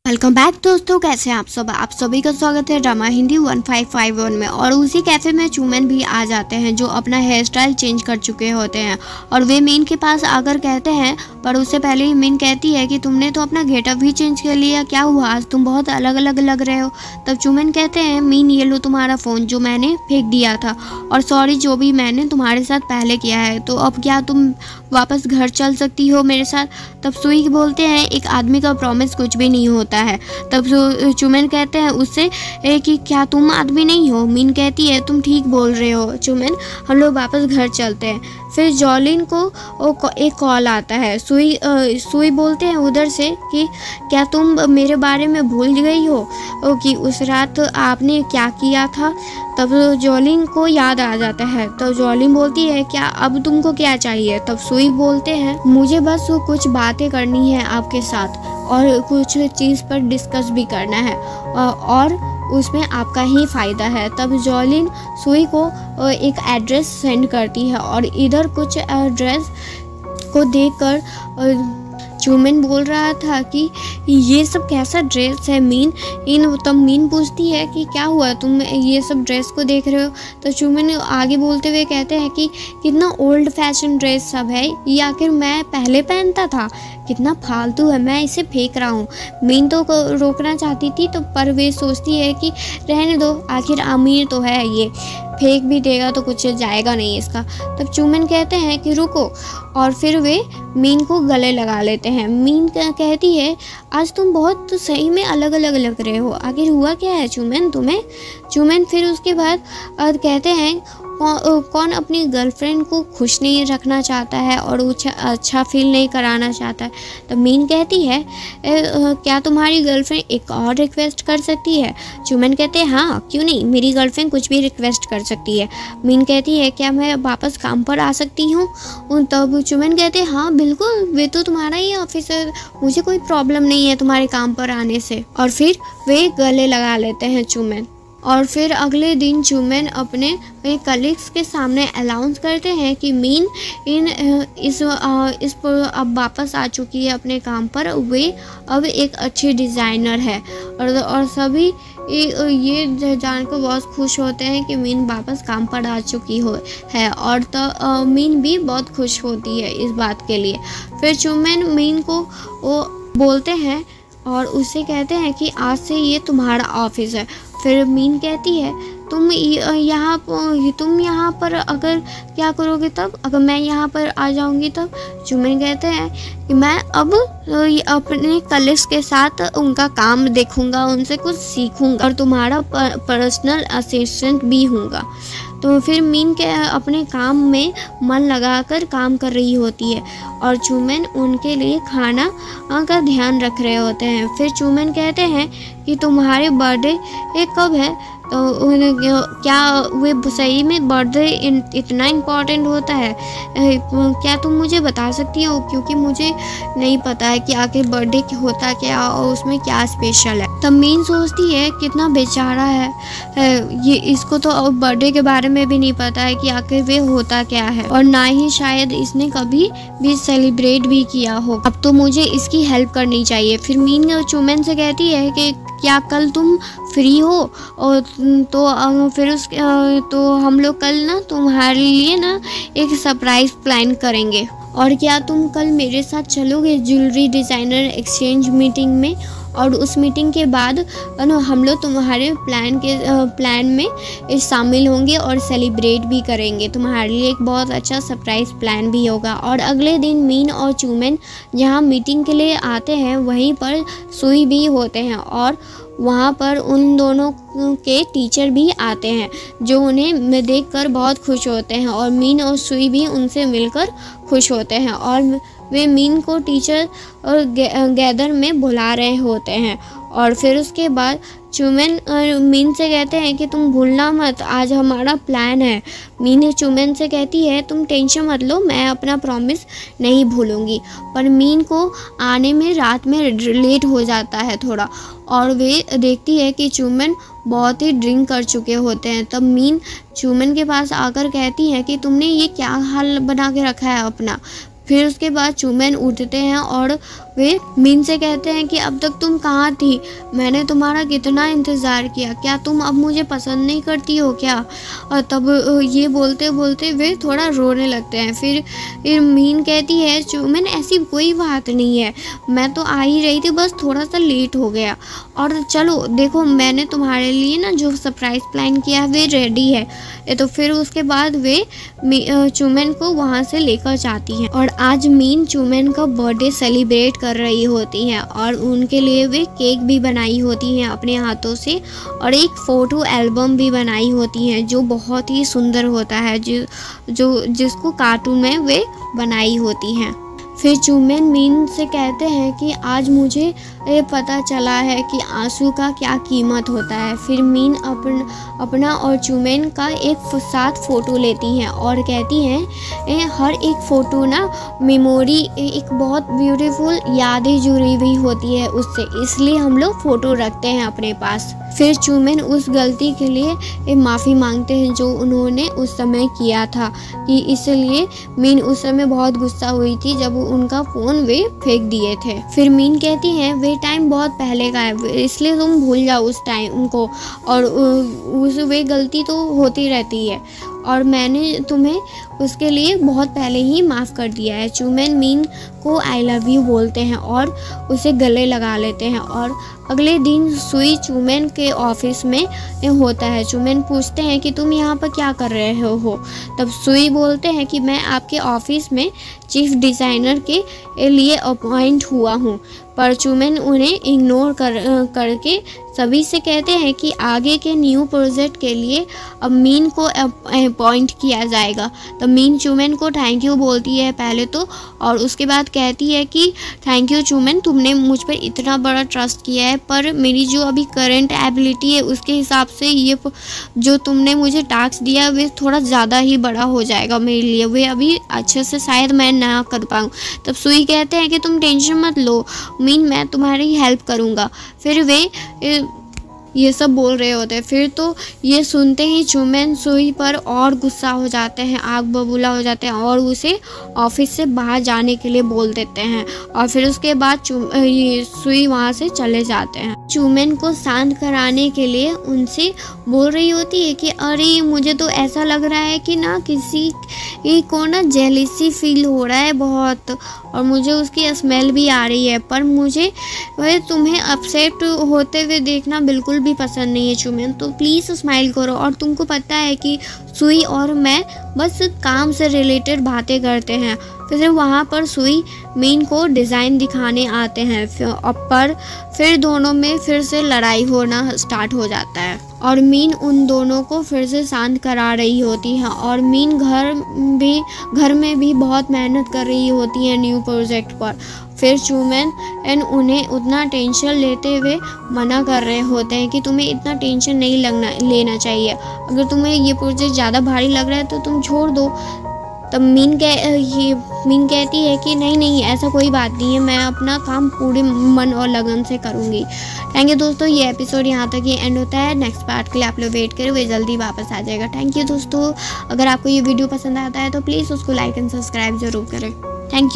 Welcome back दोस्तों, कैसे हैं आप सभी का स्वागत है ड्रामा हिंदी 1551 में। और उसी कैफ़े में चूमन भी आ जाते हैं जो अपना हेयर स्टाइल चेंज कर चुके होते हैं और वे मीन के पास आकर कहते हैं, पर उससे पहले ही मीन कहती है कि तुमने तो अपना गेटअप भी चेंज कर लिया, क्या हुआ, आज तुम बहुत अलग अलग लग रहे हो। तब चूमन कहते हैं, मीन ये लो तुम्हारा फ़ोन जो मैंने फेंक दिया था, और सॉरी जो भी मैंने तुम्हारे साथ पहले किया है, तो अब क्या तुम वापस घर चल सकती हो मेरे साथ। तब सुई बोलते हैं, एक आदमी का प्रॉमिस कुछ भी नहीं होता है। तब चूमन कहते हैं उससे कि क्या तुम आदमी नहीं हो। मीन कहती है, तुम ठीक बोल रहे हो चूमन, हम लोग वापस घर चलते हैं। फिर जॉलिन को एक कॉल आता है। सुई बोलते हैं उधर से कि क्या तुम मेरे बारे में भूल गई हो कि उस रात आपने क्या किया था। तब जॉलिन को याद आ जाता है। तब जॉलिन बोलती है, क्या अब तुमको क्या चाहिए। तब सुई बोलते हैं, मुझे बस कुछ बातें करनी है आपके साथ और कुछ चीज़ पर डिस्कस भी करना है और उसमें आपका ही फ़ायदा है। तब जॉलिन सुई को एक एड्रेस सेंड करती है और इधर कुछ एड्रेस को देखकर चूमन बोल रहा था कि ये सब कैसा ड्रेस है मीन। तब मीन पूछती है कि क्या हुआ, तुम ये सब ड्रेस को देख रहे हो। तो चूमन आगे बोलते हुए कहते हैं कि कितना ओल्ड फैशन ड्रेस सब है, ये आखिर मैं पहले पहनता था, कितना फालतू है, मैं इसे फेंक रहा हूँ। मीन तो रोकना चाहती थी तो पर वे सोचती है कि रहने दो, आखिर अमीर तो है, ये फेंक भी देगा तो कुछ जाएगा नहीं इसका। तब चूमन कहते हैं कि रुको, और फिर वे मीन को गले लगा लेते हैं। मीन कहती है, आज तुम बहुत तो सही में अलग अलग लग रहे हो, आखिर हुआ क्या है चूमन तुम्हें। चूमन फिर उसके बाद कहते हैं, कौन अपनी गर्लफ्रेंड को खुश नहीं रखना चाहता है और अच्छा फील नहीं कराना चाहता है। तो मीन कहती है, क्या तुम्हारी गर्लफ्रेंड एक और रिक्वेस्ट कर सकती है। चूमन कहते हैं, हाँ क्यों नहीं, मेरी गर्लफ्रेंड कुछ भी रिक्वेस्ट कर सकती है। मीन कहती है, क्या मैं वापस काम पर आ सकती हूँ। तब चूमन कहते हैं, हाँ बिल्कुल, वे तो तुम्हारा ही ऑफिस है, मुझे कोई प्रॉब्लम नहीं है तुम्हारे काम पर आने से। और फिर वे गले लगा लेते हैं चूमन। और फिर अगले दिन चूमन अपने कलीग्स के सामने अनाउंस करते हैं कि मीन इस पर अब वापस आ चुकी है अपने काम पर, वे अब एक अच्छी डिज़ाइनर है। और सभी ये जानकर बहुत खुश होते हैं कि मीन वापस काम पर आ चुकी है और तो मीन भी बहुत खुश होती है इस बात के लिए। फिर चूमन मीन को वो बोलते हैं और उससे कहते हैं कि आज से ये तुम्हारा ऑफिस है। फिर मीन कहती है, तुम यहाँ पर अगर क्या करोगे तब, अगर मैं यहाँ पर आ जाऊँगी तब। चूमन कहते हैं कि मैं अब अपने कलीग्स के साथ उनका काम देखूँगा, उनसे कुछ सीखूँगा और तुम्हारा पर्सनल असिस्टेंट भी हूँगा। तो फिर मीन के अपने काम में मन लगाकर काम कर रही होती है और चूमन उनके लिए खाना का ध्यान रख रहे होते हैं। फिर चूमन कहते हैं कि तुम्हारे बर्थडे कब है। तो क्या वे सही में बर्थडे इतना इम्पोर्टेंट होता है, क्या तुम मुझे बता सकती हो, क्योंकि मुझे नहीं पता है कि आखिर बर्थडे होता क्या और उसमें क्या स्पेशल है। तब मीन सोचती है, कितना बेचारा है ये, इसको तो अब बर्थडे के बारे में भी नहीं पता है कि आखिर वे होता क्या है और ना ही शायद इसने कभी भी सेलिब्रेट भी किया हो। अब तो मुझे इसकी हेल्प करनी चाहिए। फिर मीन चूमन से कहती है कि क्या कल तुम फ्री हो, और तो हम लोग कल ना तुम्हारे लिए ना एक सरप्राइज प्लान करेंगे, और क्या तुम कल मेरे साथ चलोगे ज्वेलरी डिज़ाइनर एक्सचेंज मीटिंग में। और उस मीटिंग के बाद हम लोग तुम्हारे प्लान में शामिल होंगे और सेलिब्रेट भी करेंगे, तुम्हारे लिए एक बहुत अच्छा सरप्राइज़ प्लान भी होगा। और अगले दिन मीन और चूमन जहाँ मीटिंग के लिए आते हैं वहीं पर सुई भी होते हैं और वहाँ पर उन दोनों के टीचर भी आते हैं जो उन्हें देखकर बहुत खुश होते हैं और मीन और सुई भी उनसे मिलकर खुश होते हैं और वे मीन को टीचर और गैदर में बुला रहे होते हैं। और फिर उसके बाद चूमन मीन से कहते हैं कि तुम भूलना मत, आज हमारा प्लान है। मीन चूमन से कहती है, तुम टेंशन मत लो, मैं अपना प्रॉमिस नहीं भूलूंगी। पर मीन को आने में रात में लेट हो जाता है थोड़ा, और वे देखती है कि चूमन बहुत ही ड्रिंक कर चुके होते हैं। तब मीन चूमन के पास आकर कहती है कि तुमने ये क्या हाल बना के रखा है अपना। फिर उसके बाद चूमन उठते हैं और वे मीन से कहते हैं कि अब तक तुम कहाँ थी, मैंने तुम्हारा कितना इंतज़ार किया, क्या तुम अब मुझे पसंद नहीं करती हो क्या। और तब ये बोलते बोलते वे थोड़ा रोने लगते हैं। फिर मीन कहती है चूमन ऐसी कोई बात नहीं है, मैं तो आ ही रही थी, बस थोड़ा सा लेट हो गया। और चलो देखो मैंने तुम्हारे लिए ना जो सरप्राइज़ प्लान किया है वे रेडी है। तो फिर उसके बाद वे चूमन को वहाँ से लेकर जाती हैं। और आज मीन चूमन का बर्थडे सेलिब्रेट कर रही होती हैं और उनके लिए वे केक भी बनाई होती हैं अपने हाथों से, और एक फ़ोटो एल्बम भी बनाई होती हैं जो बहुत ही सुंदर होता है, जिसको कार्टून में वे बनाई होती हैं। फिर चूमन मीन से कहते हैं कि आज मुझे ये पता चला है कि आंसू का क्या कीमत होता है। फिर मीन अपना और चूमन का एक साथ फ़ोटो लेती हैं और कहती हैं हर एक फ़ोटो ना मेमोरी, एक बहुत ब्यूटीफुल यादें जुड़ी हुई होती है उससे, इसलिए हम लोग फ़ोटो रखते हैं अपने पास। फिर चूमन उस गलती के लिए माफ़ी मांगते हैं जो उन्होंने उस समय किया था, कि इसलिए मीन उस समय बहुत गुस्सा हुई थी जब उनका फ़ोन वे फेंक दिए थे। फिर मीन कहती हैं वे टाइम बहुत पहले का है, इसलिए तुम भूल जाओ उस टाइम को, और वे गलती तो होती रहती है और मैंने तुम्हें उसके लिए बहुत पहले ही माफ़ कर दिया है। चूमन मीन को आई लव यू बोलते हैं और उसे गले लगा लेते हैं। और अगले दिन सुई चूमन के ऑफिस में होता है। चूमन पूछते हैं कि तुम यहाँ पर क्या कर रहे हो। तब सुई बोलते हैं कि मैं आपके ऑफिस में चीफ डिज़ाइनर के लिए अपॉइंट हुआ हूँ। पर चूमन उन्हें इग्नोर करके सभी से कहते हैं कि आगे के न्यू प्रोजेक्ट के लिए अब मीन को अपॉइंट किया जाएगा। तो मीन चूमन को थैंक यू बोलती है पहले तो, और उसके बाद कहती है कि थैंक यू चूमन, तुमने मुझ पर इतना बड़ा ट्रस्ट किया है, पर मेरी जो अभी करंट एबिलिटी है उसके हिसाब से ये जो तुमने मुझे टास्क दिया वे थोड़ा ज़्यादा ही बड़ा हो जाएगा मेरे लिए, वे अभी अच्छे से शायद मैं ना कर पाऊँ। तब सुई कहते हैं कि तुम टेंशन मत लो मीन, मैं तुम्हारी हेल्प करूँगा। फिर वे ये सब बोल रहे होते हैं। फिर तो ये सुनते ही चूमन सुई पर और गुस्सा हो जाते हैं, आग बबूला हो जाते हैं और उसे ऑफिस से बाहर जाने के लिए बोल देते हैं। और फिर उसके बाद सुई वहाँ से चले जाते हैं। चूमन को शांत कराने के लिए उनसे बोल रही होती है कि अरे मुझे तो ऐसा लग रहा है कि ना किसी को ना जेलिसी फील हो रहा है बहुत, और मुझे उसकी स्मेल भी आ रही है, पर मुझे तुम्हें अपसेट होते हुए देखना बिल्कुल भी पसंद नहीं है चूमन, तो प्लीज़ स्माइल करो। और तुमको पता है कि सुई और मैं बस काम से रिलेटेड बातें करते हैं। फिर वहाँ पर सुई मीन को डिज़ाइन दिखाने आते हैं, पर फिर दोनों में फिर से लड़ाई होना स्टार्ट हो जाता है और मीन उन दोनों को फिर से शांत करा रही होती है। और मीन घर में भी बहुत मेहनत कर रही होती है न्यू प्रोजेक्ट पर। फिर चूमन उन्हें उतना टेंशन लेते हुए मना कर रहे होते हैं कि तुम्हें इतना टेंशन नहीं लेना चाहिए, अगर तुम्हें ये प्रोजेक्ट ज़्यादा भारी लग रहा है तो तुम छोड़ दो। तब मीन कहती है कि नहीं ऐसा कोई बात नहीं है, मैं अपना काम पूरे मन और लगन से करूँगी। थैंक यू दोस्तों, ये एपिसोड यहाँ तक ही एंड होता है। नेक्स्ट पार्ट के लिए आप लोग वेट करें, वे जल्दी वापस आ जाएगा। थैंक यू दोस्तों, अगर आपको ये वीडियो पसंद आता है तो प्लीज़ उसको लाइक एंड सब्सक्राइब ज़रूर करें। Thank you.